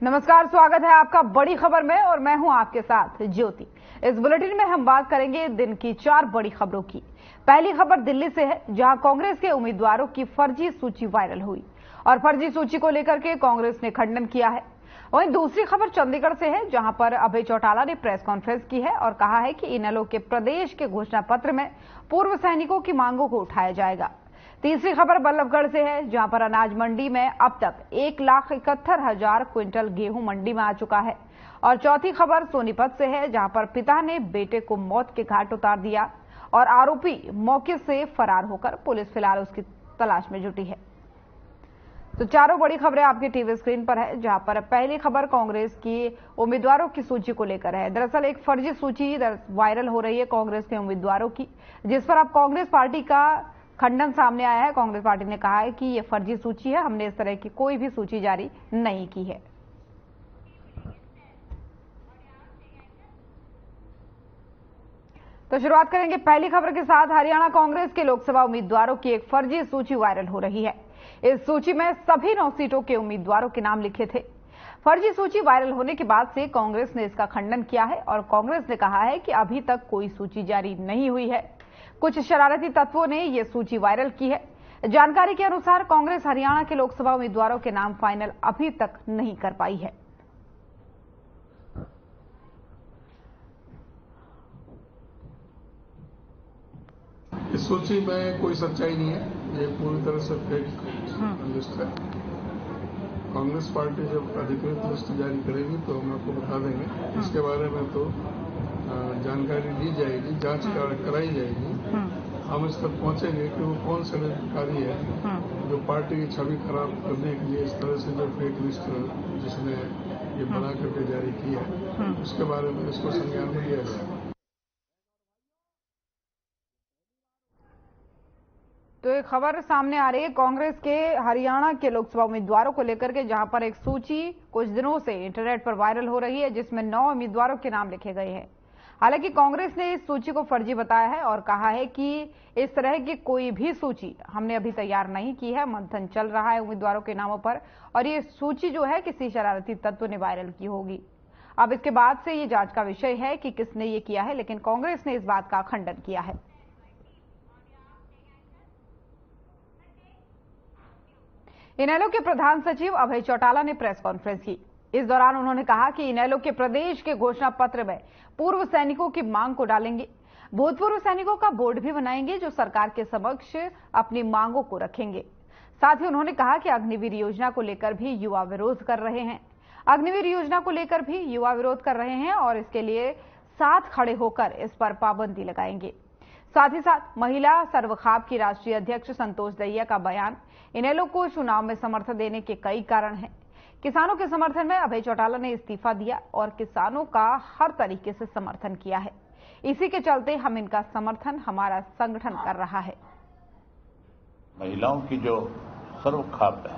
नमस्कार, स्वागत है आपका बड़ी खबर में और मैं हूं आपके साथ ज्योति। इस बुलेटिन में हम बात करेंगे दिन की 4 बड़ी खबरों की। पहली खबर दिल्ली से है, जहां कांग्रेस के उम्मीदवारों की फर्जी सूची वायरल हुई और फर्जी सूची को लेकर के कांग्रेस ने खंडन किया है। वहीं दूसरी खबर चंडीगढ़ से है, जहां पर अभय चौटाला ने प्रेस कॉन्फ्रेंस की है और कहा है कि इनेलो के प्रदेश के घोषणा पत्र में पूर्व सैनिकों की मांगों को उठाया जाएगा। तीसरी खबर बल्लभगढ़ से है, जहां पर अनाज मंडी में अब तक 1,71,000 क्विंटल गेहूं मंडी में आ चुका है। और चौथी खबर सोनीपत से है, जहां पर पिता ने बेटे को मौत के घाट उतार दिया और आरोपी मौके से फरार होकर पुलिस फिलहाल उसकी तलाश में जुटी है। तो चारों बड़ी खबरें आपकी टीवी स्क्रीन पर है, जहां पर पहली खबर कांग्रेस की उम्मीदवारों की सूची को लेकर है। दरअसल एक फर्जी सूची वायरल हो रही है कांग्रेस के उम्मीदवारों की, जिस पर अब कांग्रेस पार्टी का खंडन सामने आया है। कांग्रेस पार्टी ने कहा है कि यह फर्जी सूची है, हमने इस तरह की कोई भी सूची जारी नहीं की है। तो शुरुआत करेंगे पहली खबर के साथ। हरियाणा कांग्रेस के लोकसभा उम्मीदवारों की एक फर्जी सूची वायरल हो रही है। इस सूची में सभी 9 सीटों के उम्मीदवारों के नाम लिखे थे। फर्जी सूची वायरल होने के बाद से कांग्रेस ने इसका खंडन किया है और कांग्रेस ने कहा है कि अभी तक कोई सूची जारी नहीं हुई है। कुछ शरारती तत्वों ने यह सूची वायरल की है। जानकारी के अनुसार कांग्रेस हरियाणा के लोकसभा उम्मीदवारों के नाम फाइनल अभी तक नहीं कर पाई है। इस सूची में कोई सच्चाई नहीं है, ये पूरी तरह से फेक लिस्ट है। कांग्रेस पार्टी जब अधिकृत लिस्ट जारी करेगी तो हम आपको बता देंगे। इसके बारे में तो जानकारी ली जाएगी, जांच कराई जाएगी। हम इस तक पहुंचेंगे कि वो कौन से अधिकारी है जो पार्टी की छवि खराब करने के लिए इस तरह से जो फेक लिस्ट जिसने ये बना करके जारी की है, उसके बारे में इसको संज्ञान में लिया जाएगा। तो एक खबर सामने आ रही है कांग्रेस के हरियाणा के लोकसभा उम्मीदवारों को लेकर के, जहां पर एक सूची कुछ दिनों से इंटरनेट पर वायरल हो रही है, जिसमें 9 उम्मीदवारों के नाम लिखे गए हैं। हालांकि कांग्रेस ने इस सूची को फर्जी बताया है और कहा है कि इस तरह की कोई भी सूची हमने अभी तैयार नहीं की है, मंथन चल रहा है उम्मीदवारों के नामों पर और ये सूची जो है किसी शरारती तत्व ने वायरल की होगी। अब इसके बाद से ये जांच का विषय है कि किसने ये किया है, लेकिन कांग्रेस ने इस बात का खंडन किया है। इनेलो के प्रधान सचिव अभय चौटाला ने प्रेस कॉन्फ्रेंस की। इस दौरान उन्होंने कहा कि इनेलो के प्रदेश के घोषणा पत्र में पूर्व सैनिकों की मांग को डालेंगे, भूतपूर्व सैनिकों का बोर्ड भी बनाएंगे जो सरकार के समक्ष अपनी मांगों को रखेंगे। साथ ही उन्होंने कहा कि अग्निवीर योजना को लेकर भी युवा विरोध कर रहे हैं। अग्निवीर योजना को लेकर भी युवा विरोध कर रहे हैं और इसके लिए साथ खड़े होकर इस पर पाबंदी लगाएंगे। साथ ही साथ महिला सर्वखाप की राष्ट्रीय अध्यक्ष संतोष दहिया का बयान, इनेलो को चुनाव में समर्थन देने के कई कारण हैं। किसानों के समर्थन में अभय चौटाला ने इस्तीफा दिया और किसानों का हर तरीके से समर्थन किया है। इसी के चलते हम इनका समर्थन हमारा संगठन कर रहा है। महिलाओं की जो सर्वखाप है,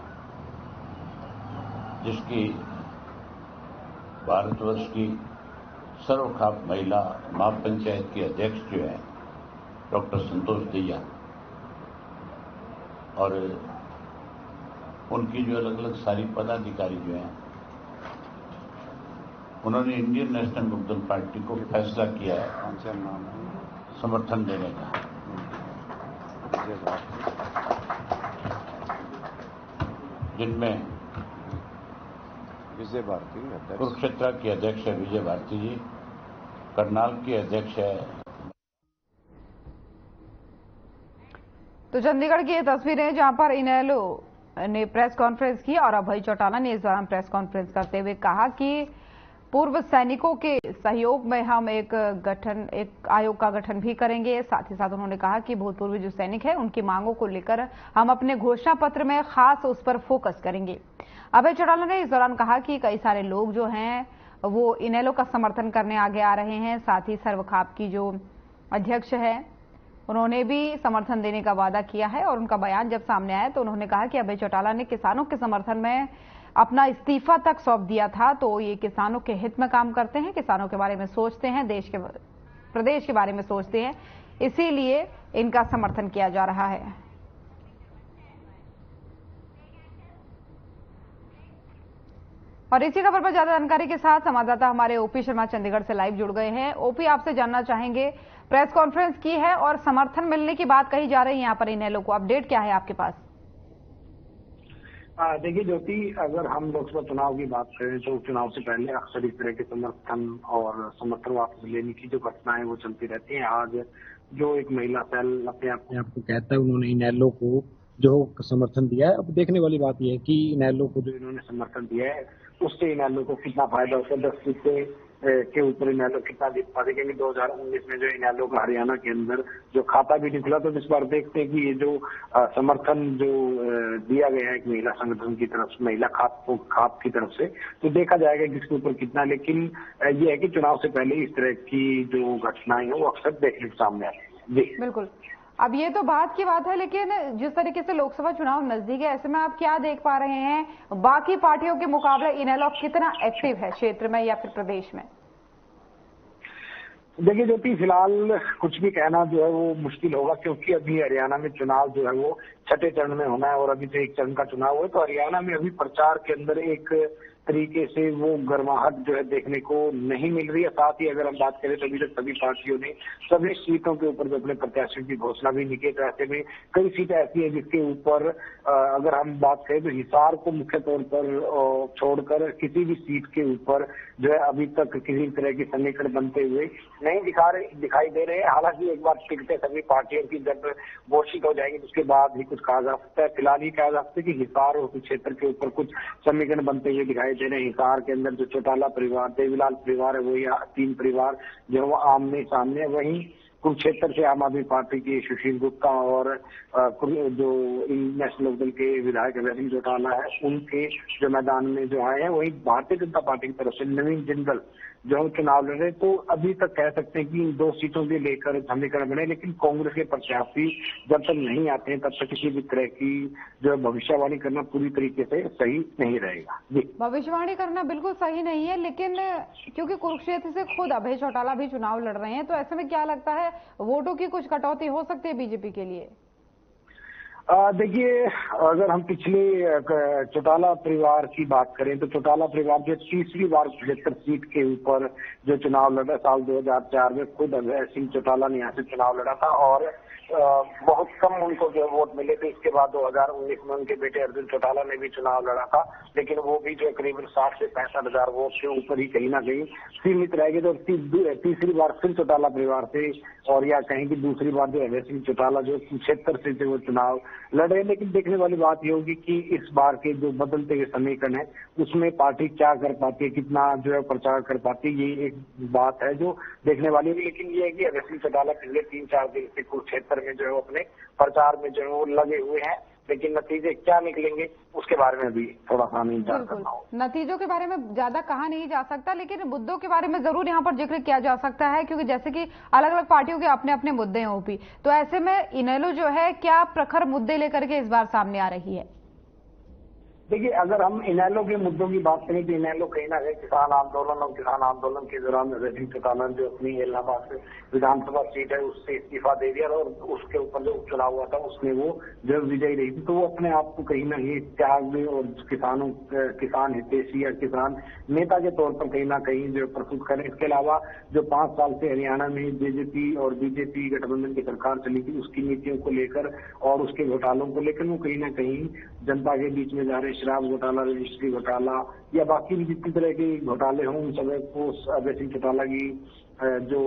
जिसकी भारतवर्ष की सर्वखाप महिला महापंचायत की अध्यक्ष जो है डॉक्टर संतोष दहिया, और उनकी जो अलग अलग सारी पदाधिकारी जो हैं, उन्होंने इंडियन नेशनल लोकदल पार्टी को फैसला किया है समर्थन देने का। जिनमें विजय भारती कुरुक्षेत्र की अध्यक्ष है विजय भारती जी, करनाल की अध्यक्ष है। तो चंडीगढ़ की ये तस्वीरें जहां पर इनेलो ने प्रेस कॉन्फ्रेंस की और अभय चौटाला ने इस दौरान प्रेस कॉन्फ्रेंस करते हुए कहा कि पूर्व सैनिकों के सहयोग में हम एक आयोग का गठन भी करेंगे। साथ ही साथ उन्होंने कहा कि भूतपूर्व जो सैनिक हैं उनकी मांगों को लेकर हम अपने घोषणा पत्र में खास उस पर फोकस करेंगे। अभय चौटाला ने इस दौरान कहा कि कई सारे लोग जो हैं वो इनेलो का समर्थन करने आगे आ रहे हैं। साथ ही सर्वखाप की जो अध्यक्ष है उन्होंने भी समर्थन देने का वादा किया है और उनका बयान जब सामने आया तो उन्होंने कहा कि अभय चौटाला ने किसानों के समर्थन में अपना इस्तीफा तक सौंप दिया था, तो ये किसानों के हित में काम करते हैं, किसानों के बारे में सोचते हैं, देश के प्रदेश के बारे में सोचते हैं, इसीलिए इनका समर्थन किया जा रहा है। और इसी खबर पर ज्यादा जानकारी के साथ संवाददाता हमारे ओपी शर्मा चंडीगढ़ से लाइव जुड़ गए हैं। ओपी, आपसे जानना चाहेंगे, प्रेस कॉन्फ्रेंस की है और समर्थन मिलने की बात कही जा रही है यहाँ पर इनेलो को, अपडेट क्या है आपके पास? देखिए ज्योति, अगर हम लोकसभा चुनाव की बात करें तो चुनाव से पहले अक्सर इस तरह के समर्थन वापस लेने की जो घटनाएं वो चलती रहती हैं। आज जो एक महिला सेल अपने आप को कहता है, उन्होंने इनेलो को जो समर्थन दिया है। अब देखने वाली बात यह है कि इनेलो को जो इन्होंने समर्थन दिया है उससे इनेलो को कितना फायदा होता है। 10 सीटें के ऊपर इनेलो कितना जीत पाते, क्योंकि 2019 में जो इनेलो का हरियाणा के अंदर जो खाता भी निकला, तो इस बार देखते हैं कि ये जो समर्थन जो दिया गया है एक महिला संगठन की तरफ से, महिला खाप की तरफ से, तो देखा जाएगा कि इसके ऊपर कितना। लेकिन ये है कि चुनाव से पहले इस तरह की जो घटनाएं हैं वो अक्सर देखने को सामने आती है। जी बिल्कुल, अब ये तो बात की बात है, लेकिन जिस तरीके से लोकसभा चुनाव नजदीक है, ऐसे में आप क्या देख पा रहे हैं, बाकी पार्टियों के मुकाबले इनेलो कितना एक्टिव है क्षेत्र में या फिर प्रदेश में? देखिए ज्योति, फिलहाल कुछ भी कहना जो है वो मुश्किल होगा, क्योंकि अभी हरियाणा में चुनाव जो है वो छठे चरण में होना है और अभी तो एक चरण का चुनाव है। तो हरियाणा में अभी प्रचार के अंदर एक तरीके से वो गर्माहट जो है देखने को नहीं मिल रही है। साथ ही अगर हम बात करें तो अभी तक सभी पार्टियों ने सभी सीटों के ऊपर जो अपने प्रत्याशियों की घोषणा भी नहीं की। तो ऐसे में कई सीटें ऐसी है जिसके ऊपर अगर हम बात करें तो हिसार को मुख्य तौर पर छोड़कर किसी भी सीट के ऊपर जो है अभी तक किसी तरह की समीकरण बनते हुए नहीं दिखाई दे रहे हैं। हालांकि एक बार टिकटें सभी पार्टियों की जब घोषित हो जाएंगी उसके बाद ही कुछ कहा जा सकता है। फिलहाल ही कहा जा सकता है कि हिसार और क्षेत्र के ऊपर कुछ समीकरण बनते हुए दिखाई दे रहे हैं। हिसार के अंदर जो चौटाला परिवार, देवीलाल परिवार है, वही 3 परिवार जो है वो आमने सामने। वहीं कुरुक्षेत्र से आम आदमी पार्टी के सुशील गुप्ता और जो नेशनल लोकदल के विधायक अभय सिंह चौटाला है, उनके जो मैदान में जो आए हैं, वही भारतीय जनता पार्टी की तरफ से नवीन जिंदल जो हम चुनाव लड़ रहे। तो अभी तक कह सकते हैं कि इन 2 सीटों के लेकर समीकरण बने, लेकिन कांग्रेस के प्रत्याशी जब तक नहीं आते हैं तब तक किसी भी तरह की जो भविष्यवाणी करना पूरी तरीके से सही नहीं रहेगा। जी, भविष्यवाणी करना बिल्कुल सही नहीं है, लेकिन क्योंकि कुरुक्षेत्र से खुद अभय चौटाला भी चुनाव लड़ रहे हैं, तो ऐसे में क्या लगता है वोटों की कुछ कटौती हो सकती है बीजेपी के लिए? देखिए, अगर हम पिछले चौटाला परिवार की बात करें तो चौटाला परिवार जो तीसरी बार 75 सीट के ऊपर जो चुनाव लड़ा, साल 2004 में खुद अभय सिंह चौटाला ने यहाँ से चुनाव लड़ा था और बहुत कम उनको जो वोट मिले थे। इसके बाद 2019 में उनके बेटे अर्जुन चौटाला ने भी चुनाव लड़ा था, लेकिन वो भी जो करीबन 60 से 65 हजार वोट के ऊपर ही कहीं ना कहीं सीमित रह गए। तो तीसरी बार फिर चौटाला परिवार से, और या कहीं की दूसरी बार जो अभय सिंह चौटाला जो क्षेत्र से जो चुनाव लड़े। लेकिन देखने वाली बात ये होगी कि इस बार के जो बदलते हुए समीकरण है उसमें पार्टी क्या कर पाती है, कितना जो है प्रचार कर पाती है, ये एक बात है जो देखने वाली है। लेकिन ये है कि अभय सिंह चौटाला पिछले 3-4 दिन से कुरुक्षेत्र में जो है अपने प्रचार में जो है वो लगे हुए हैं, लेकिन नतीजे क्या निकलेंगे उसके बारे में भी थोड़ा सा हमें इंतजार करना होगा। नतीजों के बारे में ज्यादा कहा नहीं जा सकता, लेकिन मुद्दों के बारे में जरूर यहाँ पर जिक्र किया जा सकता है, क्योंकि जैसे कि अलग अलग पार्टियों के अपने अपने मुद्दे हैं ओपी। तो ऐसे में इनेलो जो है क्या प्रखर मुद्दे लेकर के इस बार सामने आ रही है? देखिए, अगर हम इनेलो के मुद्दों की बात करें तो इनेलो कहीं ना कहीं किसान आंदोलन के दौरान अभय सिंह चौटाला जो अपनी इलाहाबाद विधानसभा सीट है उससे इस्तीफा दे दिया और उसके ऊपर जो उपचुनाव हुआ था उसमें वो जब विजयी रही थी, तो वो अपने आप को कहीं ना कहीं त्याग और किसान हितैषी या किसान नेता के तौर पर कहीं ना कहीं जो प्रस्तुत करें। इसके अलावा जो 5 साल से हरियाणा में जेजेपी और बीजेपी गठबंधन की सरकार चली थी उसकी नीतियों को लेकर और उसके घोटालों को लेकर वो कहीं ना कहीं जनता के बीच में जा रहे शराब घोटाला, रजिस्ट्री घोटाला या बाकी भी जितनी तरह के घोटाले हों उन सब को अभय सिंह चौटाला की जो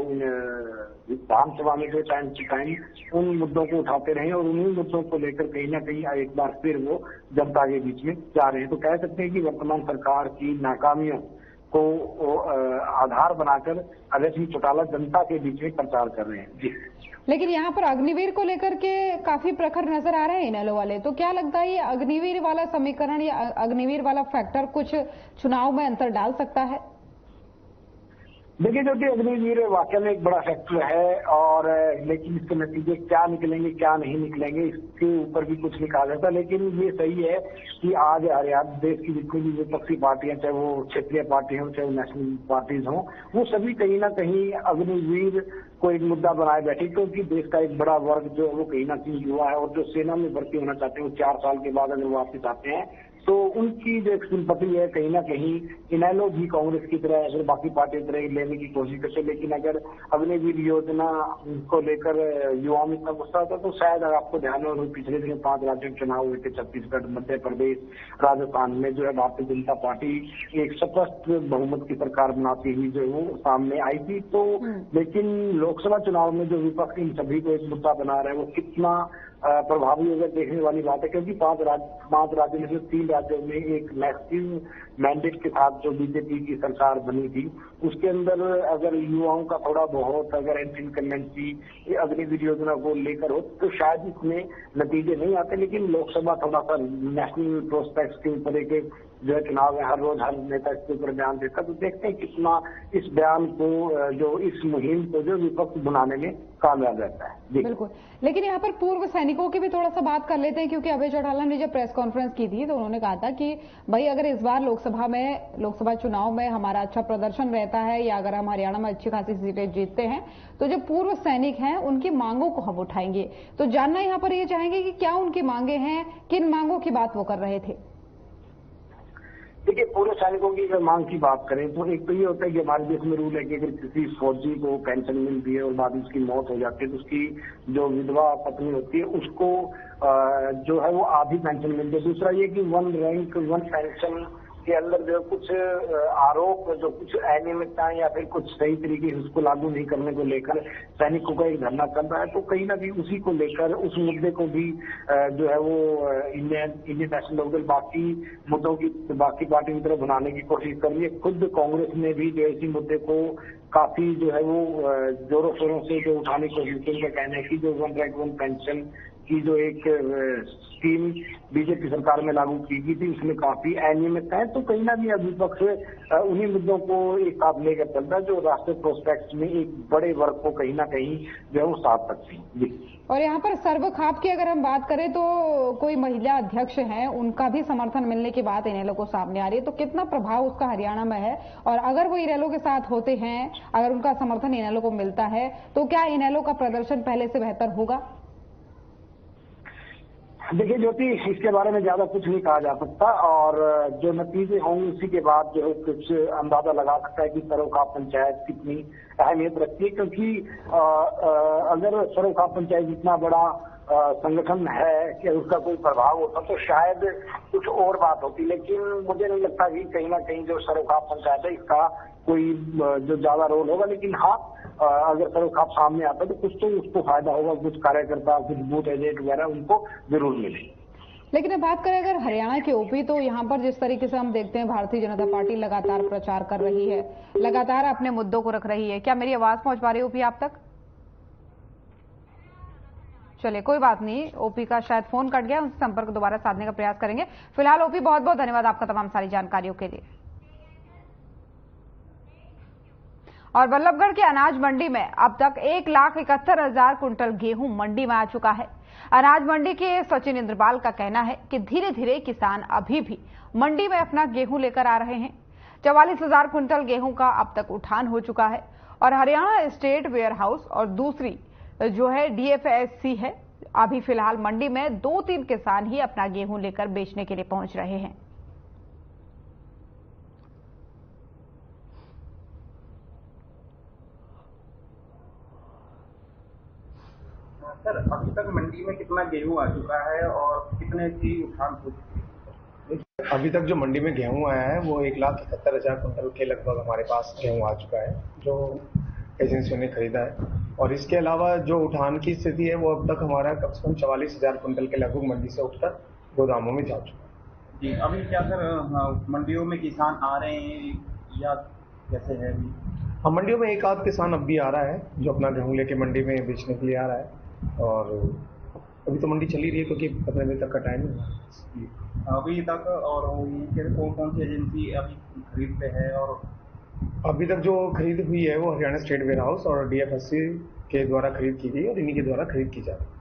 विधानसभा में जो टाइम उन मुद्दों को उठाते रहे और उन्हीं मुद्दों को लेकर कहीं ना कहीं एक बार फिर वो जनता के बीच में जा रहे हैं। तो कह सकते हैं कि वर्तमान सरकार की नाकामियों को आधार बनाकर अभय सिंह चौटाला जनता के बीच में प्रचार कर रहे हैं। जी, लेकिन यहाँ पर अग्निवीर को लेकर के काफी प्रखर नजर आ रहे हैं इनेलो वाले, तो क्या लगता है ये अग्निवीर वाला समीकरण या अग्निवीर वाला फैक्टर कुछ चुनाव में अंतर डाल सकता है? देखिए जो कि अग्निवीर वाकई में एक बड़ा फैक्टर है, और लेकिन इसके नतीजे क्या निकलेंगे क्या नहीं निकलेंगे इसके ऊपर भी कुछ नहीं कहा जाता। लेकिन ये सही है कि आज हरियाणा देश की जितनी भी विपक्षी पार्टियां, चाहे वो क्षेत्रीय पार्टी हो चाहे वो नेशनल पार्टीज हों, वो सभी कहीं ना कहीं अग्निवीर को एक मुद्दा बनाए बैठे, क्योंकि देश का एक बड़ा वर्ग जो है वो कहीं ना कहीं युवा है, और जो सेना में भर्ती होना चाहते हैं वो 4 साल के बाद अगर वापस आते हैं तो उनकी जो एक सिंपैथी है कहीं ना कहीं इनेलो भी कांग्रेस की तरह अगर बाकी पार्टी की तरह लेने की कोशिश करते, लेकिन अगर अग्निवीर योजना को लेकर युवाओं में इतना गुस्सा होता तो शायद अगर आपको ध्यान हो पिछले दिनों 5 राज्यों में चुनाव हुए थे, छत्तीसगढ़, मध्य प्रदेश, राजस्थान में जो है भारतीय जनता पार्टी एक स्पष्ट बहुमत की सरकार बनाती हुई जो है वो सामने आई थी। तो लेकिन लोकसभा चुनाव में जो विपक्ष इन सभी को एक मुद्दा बना रहा है वो कितना प्रभावी होगा देखने वाली बात है, क्योंकि 5 राज्यों में से 3 राज्यों में एक मैक्सिमम मैंडेट के साथ जो बीजेपी की सरकार बनी थी उसके अंदर अगर युवाओं का थोड़ा बहुत अगर एंटी इनकम्बेंसी अग्निवीर योजना को लेकर हो तो शायद इसमें नतीजे नहीं आते। लेकिन लोकसभा थोड़ा सा नेशनल प्रोस्पेक्ट्स के ऊपर एक जो है चुनाव में हर रोज हर नेता इसके ऊपर बयान देता, तो देखते हैं कितना इस बयान को जो इस मुहिम को जो विपक्ष बनाने में कामयाब रहता है। बिल्कुल, लेकिन यहाँ पर पूर्व सैनिकों की भी थोड़ा सा बात कर लेते हैं, क्योंकि अभय चौटाला ने जब प्रेस कॉन्फ्रेंस की थी तो उन्होंने कहा था कि भाई अगर इस बार लोकसभा चुनाव में हमारा अच्छा प्रदर्शन रहता है या अगर हम हरियाणा में अच्छी खासी सीटें जीतते हैं तो जो पूर्व सैनिक हैं उनकी मांगों को हम उठाएंगे। तो जानना यहाँ पर ये चाहेंगे कि क्या उनकी मांगे हैं, किन मांगों की बात वो कर रहे थे? देखिए, पूर्व सैनिकों की अगर मांग की बात करें तो एक तो ये होता है कि हमारे देश में रूल है कि अगर किसी फौजी को पेंशन मिलती है और बाद में उसकी मौत हो जाती है तो उसकी जो विधवा पत्नी होती है उसको जो है वो आधी पेंशन मिलती है। दूसरा ये कि 1 रैंक 1 पेंशन के अंदर जो कुछ आरोप, जो कुछ अनियमितताएं या फिर कुछ सही तरीके से उसको लागू नहीं करने को लेकर सैनिकों का एक धरना चल रहा है। तो कहीं ना कहीं उसी को लेकर उस मुद्दे को भी जो है वो इंडियन नेशनल लोकदल बाकी मुद्दों की बाकी पार्टी की तरफ बनाने की कोशिश कर रही है। खुद कांग्रेस ने भी जो इसी मुद्दे को काफी जो है वो जोरों शोरों से जो उठाने की कोशिश की। उनका कहना है कि जो 1 रैंक 1 पेंशन की जो एक स्कीम बीजेपी सरकार में लागू की गई थी उसमें काफी अनियमितता है। तो कहीं ना कहीं विपक्ष उन्हीं मुद्दों को एक साथ लेकर चलता है जो राष्ट्रीय प्रोस्पेक्ट में एक बड़े वर्ग को कहीं ना कहीं जो है वो साथ सकती है। और यहाँ पर सर्वखाप की अगर हम बात करें तो कोई महिला अध्यक्ष हैं, उनका भी समर्थन मिलने की बात इनेलो को सामने आ रही है। तो कितना प्रभाव उसका हरियाणा में है, और अगर वो इनेलो के साथ होते हैं, अगर उनका समर्थन इनेलो को मिलता है तो क्या इनेलो का प्रदर्शन पहले से बेहतर होगा? देखिए ज्योति, इसके बारे में ज्यादा कुछ नहीं कहा जा सकता और जो नतीजे होंगे उसी के बाद जो है कुछ अंदाजा लगा सकता है कि सरोखाप पंचायत कितनी अहमियत रखती है। क्योंकि अगर सरोखाप पंचायत इतना बड़ा संगठन है कि उसका कोई प्रभाव होता तो शायद कुछ और बात होती, लेकिन मुझे नहीं लगता कि कहीं ना कहीं जो सरोखाप पंचायत है इसका कोई जो ज्यादा रोल होगा। लेकिन हाँ, अगर सरोखाप सामने आता तो कुछ तो उसको फायदा होगा, कुछ कार्यकर्ता, कुछ बूथ एजेंट वगैरह उनको जरूर मिले। लेकिन अब बात करें अगर हरियाणा के ओपी, तो यहाँ पर जिस तरीके से हम देखते हैं भारतीय जनता पार्टी लगातार प्रचार कर रही है, लगातार अपने मुद्दों को रख रही है। क्या मेरी आवाज पहुंच पा रही है ओपी आप तक? चलिए कोई बात नहीं, ओपी का शायद फोन कट गया, उनसे संपर्क दोबारा साधने का प्रयास करेंगे। फिलहाल ओपी बहुत बहुत धन्यवाद आपका तमाम सारी जानकारियों के लिए। और बल्लभगढ़ के अनाज मंडी में अब तक 1,71,000 कुंटल गेहूं मंडी में आ चुका है। अनाज मंडी के सचिन इंद्रपाल का कहना है कि धीरे धीरे किसान अभी भी मंडी में अपना गेहूं लेकर आ रहे हैं। 44,000 कुंटल गेहूं का अब तक उठान हो चुका है और हरियाणा स्टेट वेयर हाउस और दूसरी जो है DFSC है, अभी फिलहाल मंडी में 2-3 किसान ही अपना गेहूं लेकर बेचने के लिए पहुंच रहे हैं। सर, अभी तक मंडी में कितना गेहूं आ चुका है और कितने की उठान हो चुकी है? अभी तक जो मंडी में गेहूं आया है वो 1,71,000 कुंटल के लगभग हमारे पास गेहूं आ चुका है जो एजेंसियों ने खरीदा है। और इसके अलावा जो उठान की स्थिति है वो अब तक हमारा कम से कम 44,000 कुंटल के लगभग मंडी से उठकर गोदामों में जा चुका है। जी, अभी क्या सर मंडियों में किसान आ रहे हैं या कैसे है अभी? हाँ, मंडियों में एक आध किसान अब भी आ रहा है जो अपना गेहूं लेके मंडी में बेचने के लिए आ रहा है। और अभी तो मंडी चली रही है क्योंकि 15 दिन तक का टाइम है अभी तक। और कौन कौन सी एजेंसी अभी खरीद पे है? और अभी तक जो खरीद हुई है वो हरियाणा स्टेट वेयर हाउस और DFSC के द्वारा खरीद की गई और इन्हीं के द्वारा खरीद की जा रही है।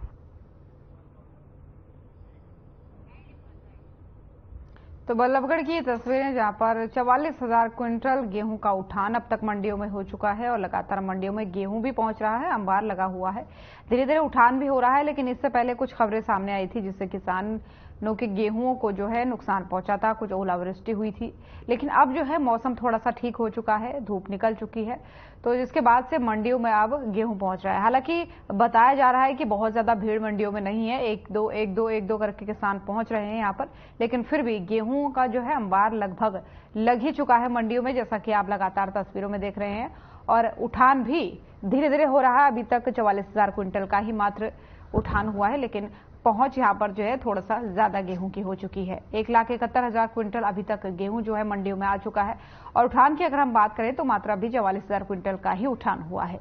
तो बल्लभगढ़ की तस्वीरें जहां पर 44,000 क्विंटल गेहूं का उठान अब तक मंडियों में हो चुका है और लगातार मंडियों में गेहूं भी पहुंच रहा है, अंबार लगा हुआ है, धीरे धीरे उठान भी हो रहा है। लेकिन इससे पहले कुछ खबरें सामने आई थी जिससे किसानों के गेहूं को जो है नुकसान पहुंचा था, कुछ ओलावृष्टि हुई थी। लेकिन अब जो है मौसम थोड़ा सा ठीक हो चुका है, धूप निकल चुकी है, तो जिसके बाद से मंडियों में अब गेहूं पहुंच रहा है। हालांकि बताया जा रहा है कि बहुत ज्यादा भीड़ मंडियों में नहीं है, एक दो करके किसान पहुंच रहे हैं यहां पर, लेकिन फिर भी गेहूं का जो है अंबार लगभग लग ही चुका है मंडियों में, जैसा कि आप लगातार तस्वीरों में देख रहे हैं। और उठान भी धीरे धीरे हो रहा है। अभी तक 44,000 क्विंटल का ही मात्र उठान हुआ है, लेकिन पहुंच यहां पर जो है थोड़ा सा ज्यादा गेहूं की हो चुकी है। 1,71,000 क्विंटल अभी तक गेहूं जो है मंडियों में आ चुका है। और उठान की अगर हम बात करें तो मात्र अभी 44,000 क्विंटल का ही उठान हुआ है।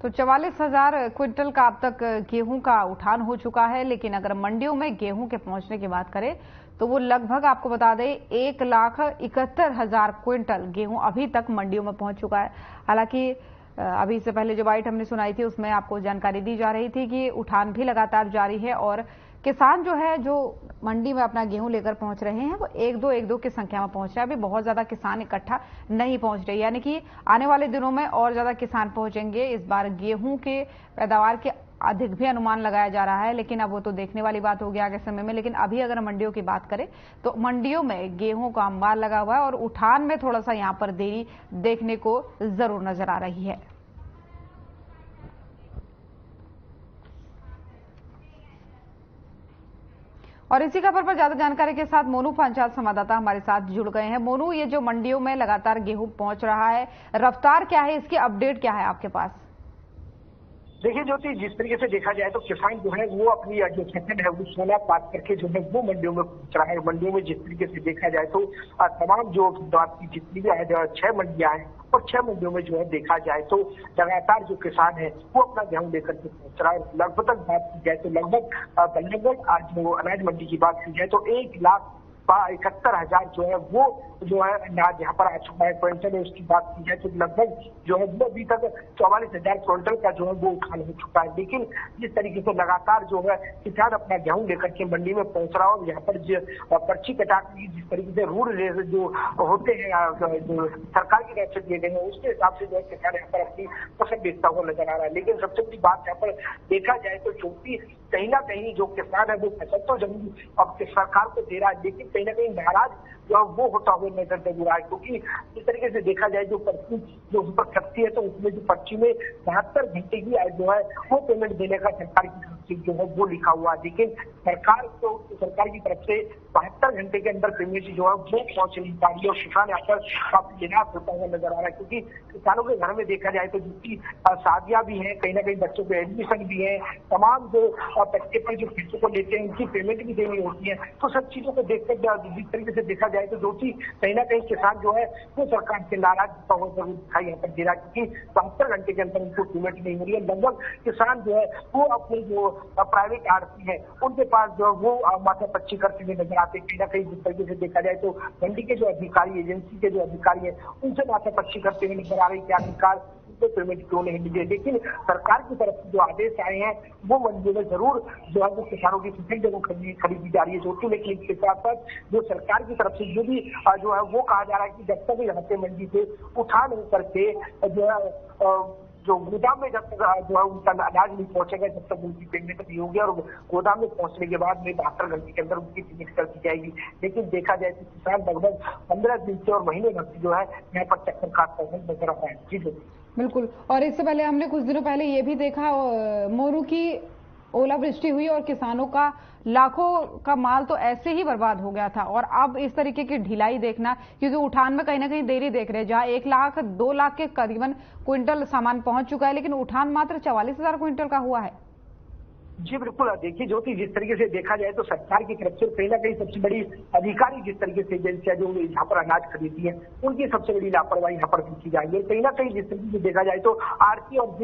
तो 44,000 क्विंटल का अब तक गेहूं का उठान हो चुका है। लेकिन अगर मंडियों में गेहूं के पहुंचने की बात करें तो वो लगभग आपको बता दें 1,71,000 क्विंटल गेहूं अभी तक मंडियों में पहुंच चुका है। हालांकि अभी से पहले जो बाइट हमने सुनाई थी उसमें आपको जानकारी दी जा रही थी कि उठान भी लगातार जारी है और किसान जो है जो मंडी में अपना गेहूं लेकर पहुंच रहे हैं वो एक दो की संख्या में पहुंच रहे हैं। अभी बहुत ज्यादा किसान इकट्ठा नहीं पहुंच रहे, यानी कि आने वाले दिनों में और ज्यादा किसान पहुंचेंगे। इस बार गेहूं के पैदावार के अधिक भी अनुमान लगाया जा रहा है, लेकिन अब वो तो देखने वाली बात होगी आगे समय में। लेकिन अभी अगर मंडियों की बात करें तो मंडियों में गेहूं का अंबार लगा हुआ है और उठान में थोड़ा सा यहां पर देरी देखने को जरूर नजर आ रही है। और इसी खबर पर ज्यादा जानकारी के साथ मोनू पांचाल संवाददाता हमारे साथ जुड़ गए हैं। मोनू, ये जो मंडियों में लगातार गेहूं पहुंच रहा है, रफ्तार क्या है, इसकी अपडेट क्या है आपके पास? देखिए ज्योति, जिस तरीके से देखा जाए तो किसान जो है वो अपनी जो फसल है वो सोना पात करके जो है वो मंडियों में पहुंच रहा है। मंडियों में जिस तरीके से देखा जाए तो तमाम जो की जितनी भी 6 मंडियां हैं और 6 मंडियों में जो है देखा जाए तो लगातार जो किसान है वो अपना गेहूं लेकर के पहुंच रहा है। लगभग बात की जाए तो लगभग बल्लभगढ़ जो अनाज मंडी की बात की जाए तो 1,71,000 जो है वो जो है अनाज यहाँ पर आ चुका है क्विंटल। उसकी बात की जाए तो लगभग जो है वो अभी तक 44,000 क्विंटल का जो है वो उठान हो चुका है। लेकिन जिस तरीके से लगातार जो है किसान अपना गेहूं लेकर के मंडी में पहुंच रहा है और यहाँ पर पर्ची कटा के जिस तरीके से रूल रेट जो होते हैं जो सरकार की तरफ से दिए गए हैं उसके हिसाब से जो है किसान यहाँ पर अपनी फसल बेचता हुआ नजर आ रहा है। लेकिन सबसे बड़ी बात यहाँ पर देखा जाए तो चूंकि कहीं ना कहीं जो किसान है वो फसल तो जरूर अब सरकार को दे रहा है, लेकिन कहीं ना कहीं नाराज जो वो होता हुआ नजर जरूर आए। क्योंकि इस तरीके से देखा जाए जो पर्ची जो उस पर छपती है तो उसमें जो पर्ची में 72 घंटे की जो है वो पेमेंट देने का सरकार की तरफ से जो है वो लिखा हुआ है। लेकिन सरकार की तरफ से 72 घंटे के अंदर पेमेंट जो है वो पहुंच नहीं पा रही है और किसान यहाँ पर काफी निराश होता हुआ नजर आ रहा है। क्योंकि किसानों के घर में देखा जाए तो जिसकी शादियां भी हैं, कहीं ना कहीं बच्चों के एडमिशन भी है, तमाम जो पैसे पर जो फीसों को लेते हैं उनकी पेमेंट भी देनी होती है। तो सब चीजों को देखकर जिस तरीके से देखा जाए तो दोषी कहीं ना कहीं किसान जो है वो सरकार से नाराज जरूर दिखाई यहाँ पर दे रहा है। क्योंकि 72 घंटे के अंदर उनको पेमेंट नहीं हो रही है। लगभग किसान जो है वो अपने जो प्राइवेट आड़ती है उनके पास जो है वो माथा पच्ची करते हुए नजर आते हैं। कहीं ना कहीं जिस तरीके से देखा जाए तो मंडी के जो अधिकारी, एजेंसी के जो अधिकारी है उनसे माथा पच्ची करते हुए नजर आ रही है कि आखिरकार पेमेंट क्यों नहीं मिली है। लेकिन सरकार की तरफ से जो आदेश आए हैं वो मंडियों में जरूर जो है वो किसानों की फसल जो खरीदी जा रही है जोकि, लेकिन इसके साथ साथ जो सरकार की तरफ से जो भी जो है वो कहा जा रहा है कि जब तक यहाँ से मंडी से उठान होकर के जो है जो गोदाम में जब तक जो है उनका अनाज नहीं पहुंचेगा तब तक उनकी पेमेंट नहीं होगी और गोदाम में पहुंचने के बाद में 72 घंटे के अंदर उनकी पेमेंट कर दी जाएगी। लेकिन देखा जाए तो किसान लगभग 15 दिन से और महीने भर से जो है यहाँ पर चक्कर काटता हुआ नजर आ रहा है। जी बिल्कुल। और इससे पहले हमने कुछ दिनों पहले ये भी देखा मोरू की ओलावृष्टि हुई और किसानों का लाखों का माल तो ऐसे ही बर्बाद हो गया था। और अब इस तरीके की ढिलाई देखना, क्योंकि उठान में कहीं ना कहीं देरी देख रहे हैं, जहां 1 लाख 2 लाख के करीबन क्विंटल सामान पहुंच चुका है, लेकिन उठान मात्र 44,000 क्विंटल का हुआ है। जी बिल्कुल। देखिए ज्योति, जिस तरीके से देखा जाए तो सरकार की तरफ से कहीं ना कहीं सबसे बड़ी अधिकारी जिस तरीके से एजेंसियां जो यहाँ पर अनाज खरीदती है उनकी सबसे बड़ी लापरवाही यहाँ पर देखी जाएगी। कहीं ना कहीं जिस तरीके से देखा जाए तो आरती और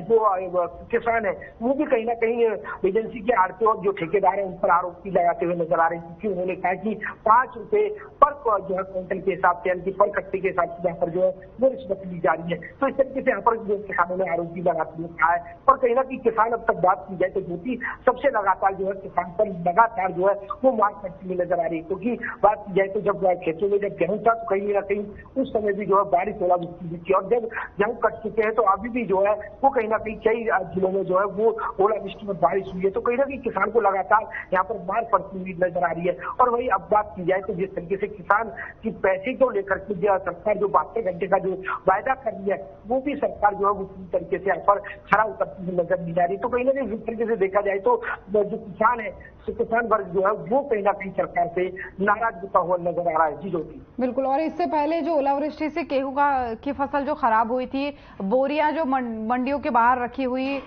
जो किसान है वो भी कहीं ना कहीं एजेंसी के आरती और जो ठेकेदार है उन पर आरोप लगाते हुए नजर आ रहे हैं, क्योंकि उन्होंने कहा कि 5 रुपए पर जो है क्विंटल के हिसाब से, यानी पर कट्टे के हिसाब से यहाँ पर जो है वो रिश्वत ली जा रही है। तो इस तरीके से यहाँ पर जो किसानों ने आरोप भी लगाते हुए कहा है। और कहीं ना कहीं किसान, अब तक बात की जाए तो सबसे लगातार जो है किसान पर लगातार जो है वो मार पड़ती हुई नजर आ रही है, क्योंकि बात की जाए तो जब खेतों में जब गेहूं था तो कहीं ना कहीं उस समय भी जो है बारिश ओलावृष्टि हुई थी, और जब गेहूं कट चुके हैं तो अभी भी जो है वो कहीं ना कहीं कई जिलों में जो है वो ओलावृष्टि में बारिश हुई है। तो कहीं ना कहीं किसान को लगातार यहाँ पर मार पड़ती हुई नजर आ रही है। और वही अब बात की जाए तो जिस तरीके से किसान की पैसे को लेकर के सरकार जो 72 घंटे का जो वायदा कर रही है वो भी सरकार जो है वो पूरी तरीके से यहाँ पर खरा उतरती हुई नजर नहीं आ रही। तो कहीं ना कहीं जिस तरीके से देखा जाए तो जो किसान है, किसान वर्ग जो है वो कहीं ना कहीं सरकार से नाराज होता हुआ नजर आ रहा है। जी ज्योति, बिल्कुल। और इससे पहले जो ओलावृष्टि से गेहूं की फसल जो खराब हुई थी, बोरियां जो मंडियों के बाहर रखी हुई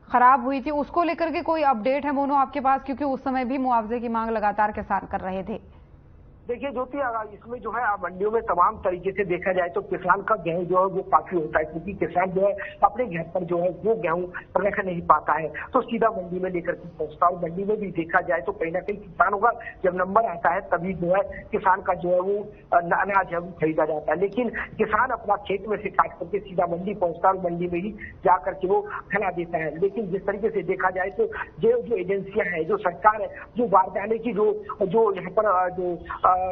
खराब हुई थी, उसको लेकर के कोई अपडेट है मोनू आपके पास? क्योंकि उस समय भी मुआवजे की मांग लगातार किसान कर रहे थे। देखिए ज्योति, इसमें जो है मंडियों में तमाम तरीके से देखा जाए तो किसान का गेहूं जो है वो काफी होता है, क्योंकि किसान जो है अपने घर पर जो है वो गेहूं रख नहीं पाता है तो सीधा मंडी में लेकर के पहुंचता है। और मंडी में भी देखा जाए तो कहीं ना कहीं किसानों का जब नंबर आता है तभी जो है किसान का जो है वो अनाज है वो खरीदा जाता है। लेकिन किसान अपना खेत में से काट करके सीधा मंडी पहुंचता है और मंडी में ही जाकर के वो फैला देता है। लेकिन जिस तरीके से देखा जाए तो जो एजेंसियां हैं, जो सरकार है, जो बारदाने की जो यहाँ पर जो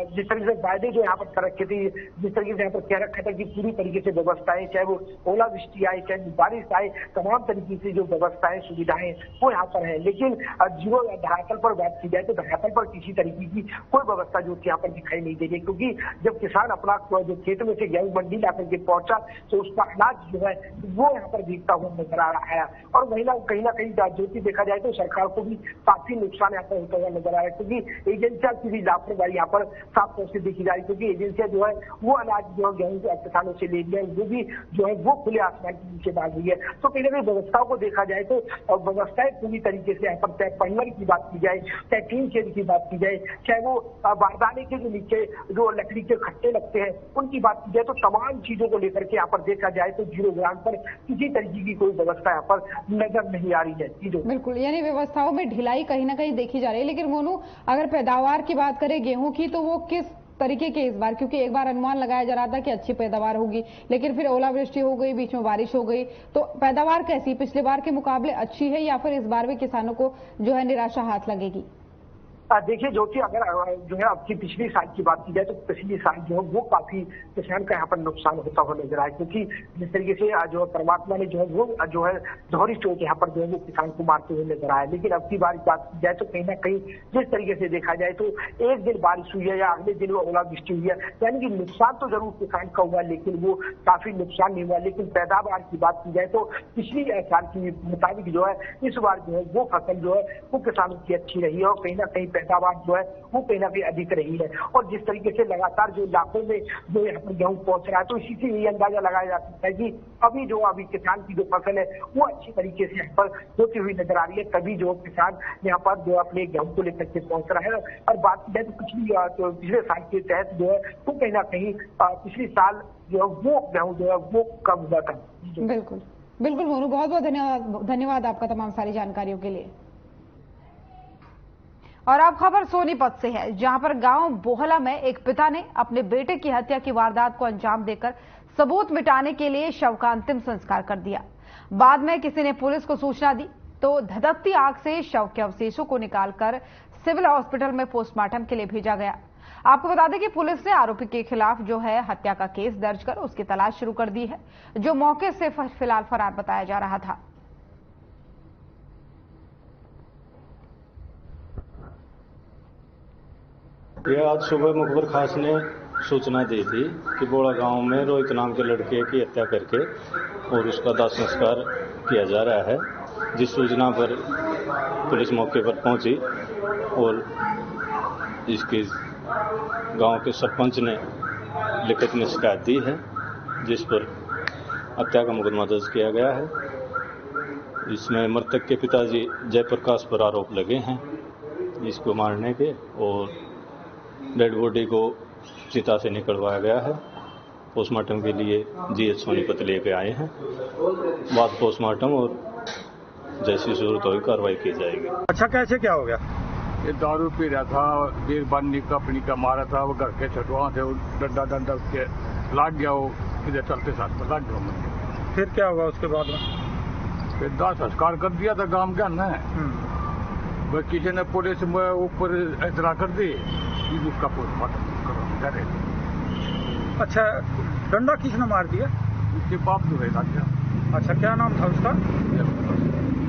जिस तरीके से वायदे जो यहाँ पर कर रखे थे, जिस तरीके से यहाँ पर कह रखा था कि पूरी तरीके से व्यवस्थाएं, चाहे वो ओलावृष्टि आए चाहे बारिश आए, तमाम तरीके से जो व्यवस्थाएं सुविधाएं वो यहाँ पर है। लेकिन जो धरातल पर बात की जाए तो धरातल पर किसी तरीके की कोई व्यवस्था जो यहाँ पर दिखाई नहीं दे रही, क्योंकि जब किसान अपना जो खेत में से गेहूं मंडी ला करके पहुंचा तो उसका अनाज जो है वो यहाँ पर भीगता हुआ नजर आ रहा है। और कहीं ना कहीं ज्योति देखा जाए तो सरकार को भी काफी नुकसान यहाँ पर होता हुआ नजर आ रहा है, क्योंकि एजेंसियां की भी लापरवाही यहाँ पर साफ तौर से देखी जा रही, क्योंकि एजेंसियां जो है वो अनाज जो है गेहूं किसानों से ले लिया, वो भी जो है वो खुले आसमान के नीचे डाल रही है। तो कहीं ना कहीं व्यवस्थाओं को देखा जाए तो व्यवस्थाएं पूरी तरीके से यहाँ पर चाहे पन्नर की बात की जाए, चाहे टीन शेड की बात की जाए, चाहे वो बारदाने के जो नीचे जो लकड़ी के खट्टे लगते हैं उनकी बात की जाए, तो तमाम चीजों को लेकर के यहाँ पर देखा जाए तो जीरो ग्राउंड पर किसी तरीके की कोई व्यवस्था यहाँ पर नजर नहीं आ रही है। चीजों बिल्कुल, यानी व्यवस्थाओं में ढिलाई कहीं ना कहीं देखी जा रही है। लेकिन मोनू, अगर पैदावार की बात करें गेहूं की, तो वो किस तरीके के इस बार? क्योंकि एक बार अनुमान लगाया जा रहा था कि अच्छी पैदावार होगी, लेकिन फिर ओलावृष्टि हो गई, बीच में बारिश हो गई, तो पैदावार कैसी पिछले बार के मुकाबले अच्छी है या फिर इस बार भी किसानों को जो है निराशा हाथ लगेगी? देखिए ज्योति, अगर जो है आपकी पिछली साल की बात की जाए तो पिछली साल जो है वो काफी किसान का यहाँ पर नुकसान होता हुआ नजर आया, क्योंकि जिस तरीके से जो है परमात्मा ने जो है वो जो है दोहरी चोट यहाँ पर जो है वो किसान को मारते हुए नजर आया। लेकिन अब की बार बात की जाए तो कहीं ना कहीं जिस तरीके से देखा जाए तो एक दिन बारिश हुई है या अगले दिन वो ओलावृष्टि हुई है, यानी कि नुकसान तो जरूर किसान का हुआ लेकिन वो काफी नुकसान नहीं हुआ। लेकिन पैदावार की बात की जाए तो पिछली साल के मुताबिक जो है इस बार जो है वो फसल जो है वो किसानों की अच्छी रही है और कहीं ना कहीं पैदावार जो है वो कहीं ना कहीं अधिक रही है। और जिस तरीके से लगातार जो लाखों में जो यहाँ पर गेहूं पहुंच रहा है, तो इसी से ये अंदाजा लगाया जा सकता है कि अभी किसान की जो फसल है वो अच्छी तरीके से यहाँ पर होती हुई नजर आ रही है, तभी जो किसान यहाँ पर जो अपने गेहूं को लेकर के पहुंच रहा है। और बात की जाए तो पिछले साल के तहत जो है वो कहीं ना कहीं पिछले साल जो है वो गेहूं जो है वो कम हुआ था। बिल्कुल बिल्कुल मोनू, बहुत बहुत धन्यवाद आपका तमाम सारी जानकारियों के लिए। और अब खबर सोनीपत से है, जहां पर गांव बोहला में एक पिता ने अपने बेटे की हत्या की वारदात को अंजाम देकर सबूत मिटाने के लिए शव का अंतिम संस्कार कर दिया। बाद में किसी ने पुलिस को सूचना दी तो धधकती आग से शव के अवशेषों को निकालकर सिविल हॉस्पिटल में पोस्टमार्टम के लिए भेजा गया। आपको बता दें कि पुलिस ने आरोपी के खिलाफ जो है हत्या का केस दर्ज कर उसकी तलाश शुरू कर दी है, जो मौके से फिलहाल फरार बताया जा रहा था। ये आज सुबह मुखबिर खास ने सूचना दी थी कि बोड़ा गांव में रोहित नाम के लड़के की हत्या करके और उसका दाह संस्कार किया जा रहा है। जिस सूचना पर पुलिस मौके पर पहुंची और इसके गांव के सरपंच ने लिखित में शिकायत दी है, जिस पर हत्या का मुकदमा दर्ज किया गया है इसमें मृतक के पिताजी जयप्रकाश पर आरोप लगे हैं इसको मारने के, और डेड बॉडी को चिता से निकलवाया गया है। पोस्टमार्टम के लिए जीएच सोनीपत लेके आए हैं। बाद पोस्टमार्टम और जैसी जरूरत होगी कार्रवाई की जाएगी। अच्छा, कैसे क्या हो गया? ये दारू पी रहा था, देर बाद निका मारा था, वो घर के छठवा थे, वो डंडा उसके लाग गया, वो इधर चलते साथ पर लाग गया। फिर क्या हुआ उसके बाद में? फिर दाह संस्कार कर दिया था गांव के अंदर। किसी ने पुलिस में ऊपर इतरा कर दी, उसका पोस्टमार्टम करे। अच्छा, डंडा किसने मार दिया? उसके बाप जो है लाग गया। अच्छा, क्या नाम था उसका?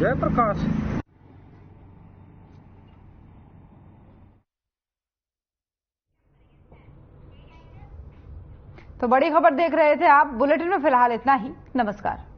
जयप्रकाश। तो बड़ी खबर देख रहे थे आप। बुलेटिन में फिलहाल इतना ही। नमस्कार।